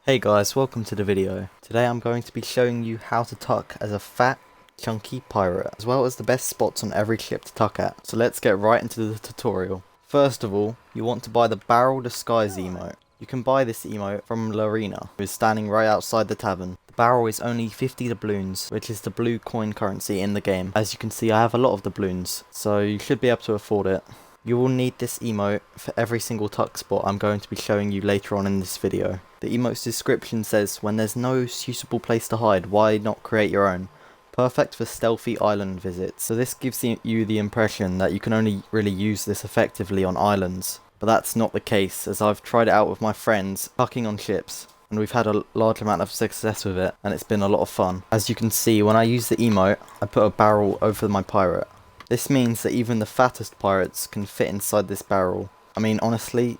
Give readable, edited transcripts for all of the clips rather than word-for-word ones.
Hey guys, welcome to the video. Today I'm going to be showing you how to tuck as a fat, chunky pirate, as well as the best spots on every ship to tuck at. So let's get right into the tutorial. First of all, you want to buy the barrel disguise emote. You can buy this emote from Larina, who is standing right outside the tavern. The barrel is only 50 doubloons, which is the blue coin currency in the game. As you can see, I have a lot of doubloons, so you should be able to afford it. You will need this emote for every single tuck spot I'm going to be showing you later on in this video. The emote's description says, when there's no suitable place to hide, why not create your own? Perfect for stealthy island visits. So this gives you the impression that you can only really use this effectively on islands. But that's not the case, as I've tried it out with my friends, tucking on ships. And we've had a large amount of success with it, and it's been a lot of fun. As you can see, when I use the emote, I put a barrel over my pirate. This means that even the fattest pirates can fit inside this barrel. I mean, honestly,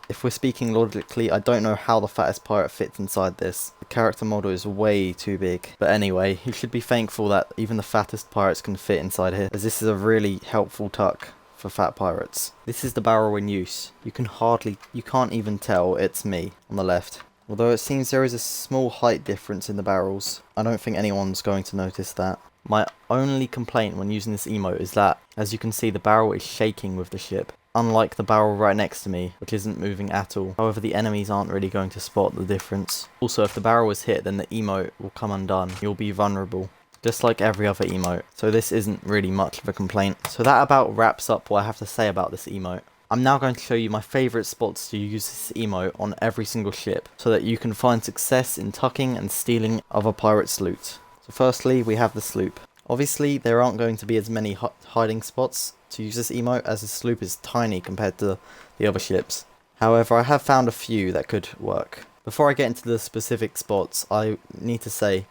if we're speaking logically, I don't know how the fattest pirate fits inside this. The character model is way too big. But anyway, you should be thankful that even the fattest pirates can fit inside here, as this is a really helpful tuck for fat pirates. This is the barrel in use. You can't even tell it's me on the left. Although it seems there is a small height difference in the barrels, I don't think anyone's going to notice that. My only complaint when using this emote is that, as you can see, the barrel is shaking with the ship, unlike the barrel right next to me, which isn't moving at all. However, the enemies aren't really going to spot the difference. Also, if the barrel is hit, then the emote will come undone. You'll be vulnerable, just like every other emote, so this isn't really much of a complaint. So that about wraps up what I have to say about this emote. I'm now going to show you my favourite spots to use this emote on every single ship, so that you can find success in tucking and stealing other pirates' loot. So firstly, we have the sloop. Obviously, there aren't going to be as many hiding spots to use this emote, as the sloop is tiny compared to the other ships. However, I have found a few that could work. Before I get into the specific spots, I need to say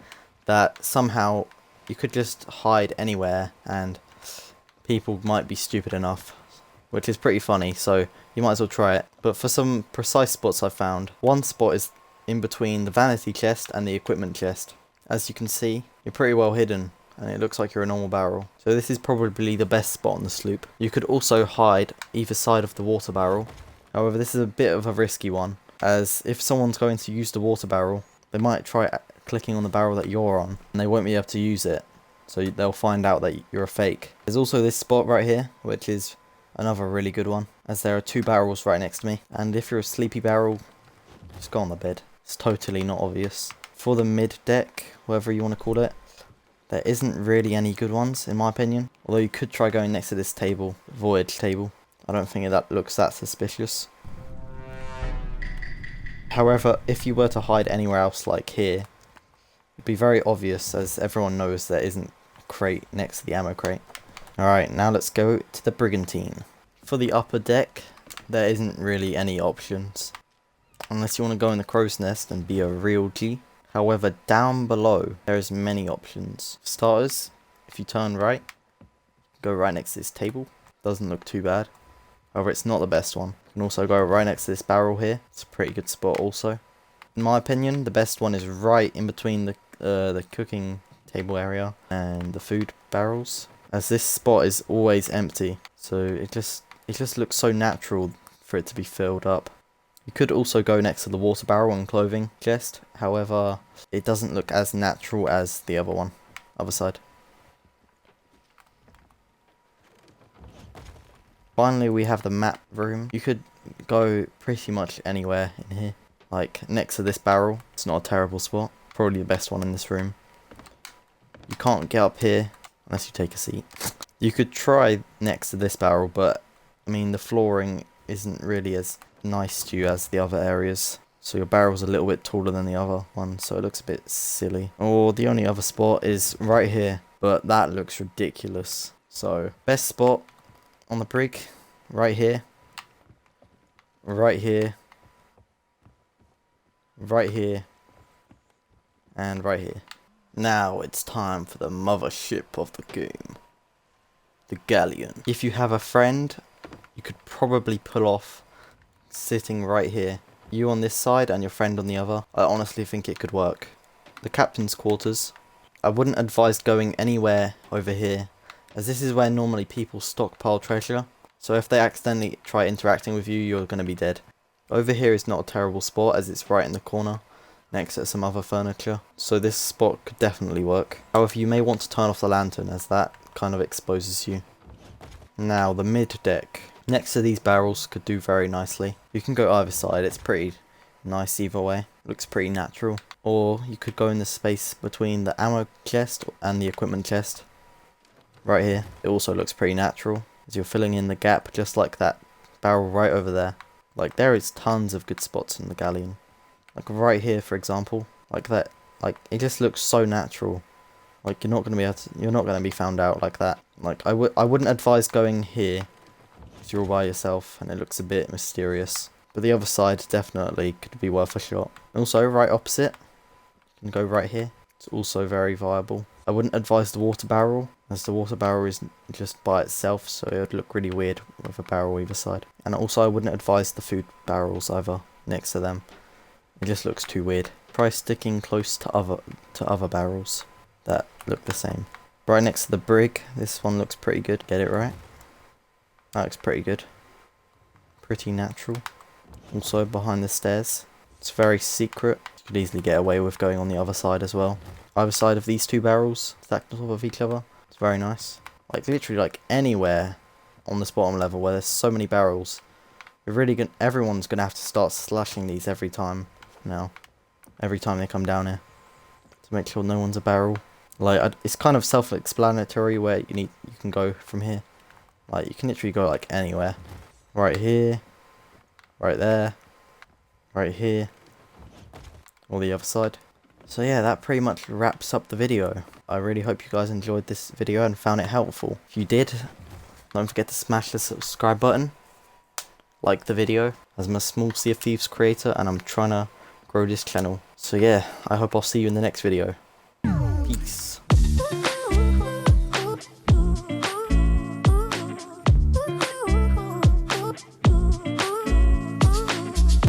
that somehow you could just hide anywhere and people might be stupid enough, which is pretty funny, so you might as well try it. But for some precise spots I found, one spot is in between the vanity chest and the equipment chest. As you can see, you're pretty well hidden, and it looks like you're a normal barrel. So this is probably the best spot on the sloop. You could also hide either side of the water barrel. However, this is a bit of a risky one, as if someone's going to use the water barrel, they might try clicking on the barrel that you're on, and they won't be able to use it. So they'll find out that you're a fake. There's also this spot right here, which is another really good one, as there are two barrels right next to me. And if you're a sleepy barrel, just go on the bed. It's totally not obvious. For the mid deck, whatever you want to call it, there isn't really any good ones in my opinion. Although you could try going next to this table, voyage table. I don't think that looks that suspicious. However, if you were to hide anywhere else like here, it'd be very obvious, as everyone knows there isn't a crate next to the ammo crate. Alright, now let's go to the brigantine. For the upper deck, there isn't really any options, unless you want to go in the crow's nest and be a real G. However, down below, there is many options. For starters, if you turn right, go right next to this table. Doesn't look too bad. However, it's not the best one. You can also go right next to this barrel here. It's a pretty good spot also. In my opinion, the best one is right in between the cooking table area and the food barrels, as this spot is always empty. So it just looks so natural for it to be filled up. You could also go next to the water barrel and clothing chest, however, it doesn't look as natural as the other side. Finally, we have the map room. You could go pretty much anywhere in here, like next to this barrel. It's not a terrible spot, probably the best one in this room. You can't get up here unless you take a seat. You could try next to this barrel, but I mean the flooring isn't really as nice to you as the other areas, so your barrel's a little bit taller than the other one, so it looks a bit silly. Or the only other spot is right here, but that looks ridiculous. So best spot on the brig, right here, right here, right here, and right here. Now it's time for the mothership of the game, the galleon. If you have a friend, you could probably pull off sitting right here. You on this side and your friend on the other. I honestly think it could work. The captain's quarters. I wouldn't advise going anywhere over here, as this is where normally people stockpile treasure. So if they accidentally try interacting with you, you're going to be dead. Over here is not a terrible spot, as it's right in the corner. next to some other furniture, so this spot could definitely work. However, you may want to turn off the lantern as that kind of exposes you. Now the mid deck, next to these barrels, could do very nicely. You can go either side, it's pretty nice either way, looks pretty natural. Or you could go in the space between the ammo chest and the equipment chest, right here. It also looks pretty natural, as you're filling in the gap just like that barrel right over there. Like, there is tons of good spots in the galleon. Like right here, for example, like that. Like, it just looks so natural. Like, you're not gonna be found out like that. Like, I wouldn't advise going here, because you're all by yourself and it looks a bit mysterious. But the other side definitely could be worth a shot. Also, right opposite, you can go right here. It's also very viable. I wouldn't advise the water barrel, as the water barrel is just by itself, so it would look really weird with a barrel either side. And also, I wouldn't advise the food barrels either next to them. It just looks too weird. Try sticking close to other barrels that look the same. Right next to the brig, this one looks pretty good. Get it right? That looks pretty good. Pretty natural. Also behind the stairs. It's very secret. You could easily get away with going on the other side as well. Either side of these two barrels, stacked on top of each other. It's very nice. Like, literally, like, anywhere on this bottom level where there's so many barrels, everyone's gonna have to start slashing these every time now. Every time they come down here, to make sure no one's a barrel. Like, it's kind of self-explanatory where you can go from here. Like, you can literally go like anywhere. Right here, right there, right here, or the other side. So yeah, that pretty much wraps up the video. I really hope you guys enjoyed this video and found it helpful. If you did, don't forget to smash the subscribe button, like the video, as I'm a small Sea of Thieves creator and I'm trying to grow this channel. So yeah, I hope I'll see you in the next video. Peace.